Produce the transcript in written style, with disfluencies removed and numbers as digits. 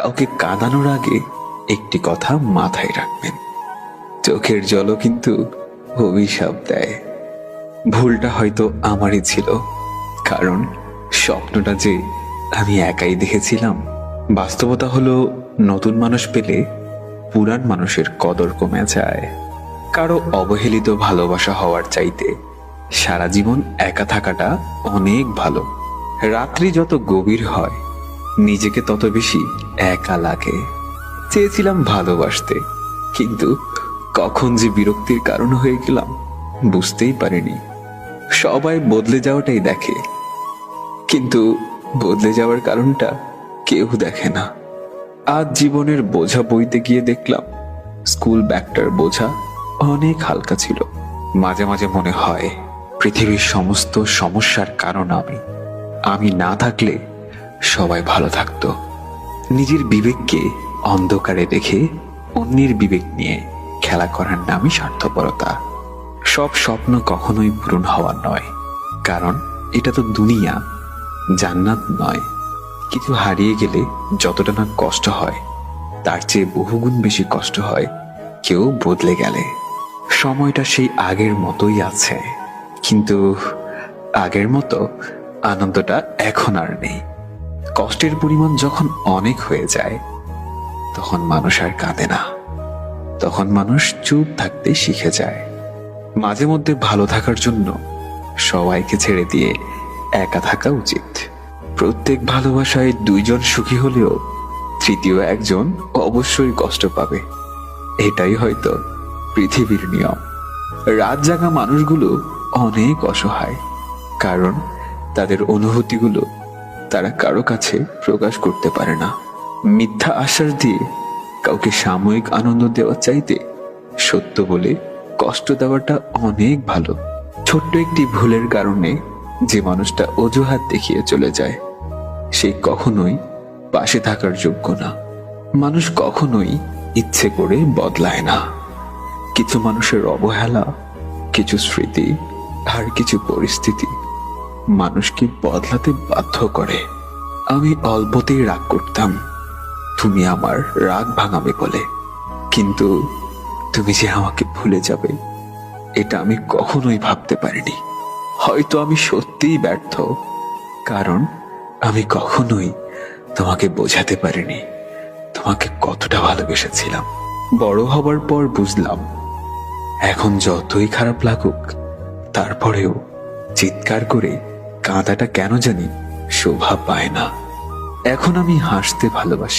কাউকে কাঁদানোর আগে একটি কথা মাথায় রাখবেন, চোখের জলও কিন্তু অভিশাপ দেয়। ভুলটা হয়তো আমারই ছিল, কারণ স্বপ্নটা যে আমি একাই দেখেছিলাম। বাস্তবতা হলো, নতুন মানুষ পেলে পুরান মানুষের কদর কমে যায়। কারো অবহেলিত ভালোবাসা হওয়ার চাইতে সারা জীবন একা থাকাটা অনেক ভালো। রাত্রি যত গভীর হয়, নিজেকে তত বেশি একা লাগে। চেয়েছিলাম ভালোবাসতে, কিন্তু কখন যে বিরক্তির কারণ হয়ে গেলাম বুঝতেই পারিনি। সবাই বদলে যাওয়াটাই দেখে, কিন্তু বদলে যাওয়ার কারণটা কেউ দেখে না। আজ জীবনের বোঝা বইতে গিয়ে দেখলাম স্কুল ব্যাগটার বোঝা অনেক হালকা ছিল। মাঝে মাঝে মনে হয় পৃথিবীর সমস্ত সমস্যার কারণ আমি না থাকলে সবাই ভালো থাকতো। নিজের বিবেককে অন্ধকারে রেখে অন্যের বিবেক নিয়ে খেলা করার নামই স্বার্থপরতা। সব স্বপ্ন কখনোই পূরণ হওয়ার নয়, কারণ এটা তো দুনিয়া, জান্নাত নয়। কিছু হারিয়ে গেলে যতটা না কষ্ট হয়, তার চেয়ে বহুগুণ বেশি কষ্ট হয় কেউ বদলে গেলে। সময়টা সেই আগের মতোই আছে, কিন্তু আগের মতো আনন্দটা এখন আর নেই। কষ্টের পরিমাণ যখন অনেক হয়ে যায়, তখন মানুষ আর কাঁদে না, তখন মানুষ চুপ থাকতে শিখে যায়। মাঝে মধ্যে ভালো থাকার জন্য সবাইকে ছেড়ে দিয়ে একা থাকা উচিত। প্রত্যেক ভালোবাসায় দুইজন সুখী হলেও তৃতীয় একজন অবশ্যই কষ্ট পাবে। এটাই হয়তো পৃথিবীর নিয়ম। রাত জাগা মানুষগুলো অনেক অসহায়, কারণ তাদের অনুভূতিগুলো তারা কারো কাছে প্রকাশ করতে পারে না। মিথ্যা আশ্বাস দিয়ে কাউকে সাময়িক আনন্দ দেওয়ার চাইতে সত্য বলে কষ্ট দেওয়াটা অনেক ভালো। ছোট্ট একটি ভুলের কারণে যে মানুষটা অজুহাত দেখিয়ে চলে যায়, সে কখনোই পাশে থাকার যোগ্য না। মানুষ কখনোই ইচ্ছে করে বদলায় না। কিছু মানুষের অবহেলা, কিছু স্মৃতি আর কিছু পরিস্থিতি মানুষকে বদলাতে বাধ্য করে। আমি অল্পতেই রাগ করতাম তুমি আমার রাগ ভাঙাবে বলে, কিন্তু তুমি যে আমাকে ভুলে যাবে এটা আমি কখনোই ভাবতে পারিনি। হয়তো আমি সত্যিই ব্যর্থ, কারণ আমি কখনোই তোমাকে বোঝাতে পারিনি তোমাকে কতটা ভালোবেসেছিলাম। বড় হবার পর বুঝলাম, এখন যতই খারাপ লাগুক তারপরেও চিৎকার করে কাঁদাটা কেন জানি শোভা পায় না। এখন আমি হাসতে ভালোবাসি,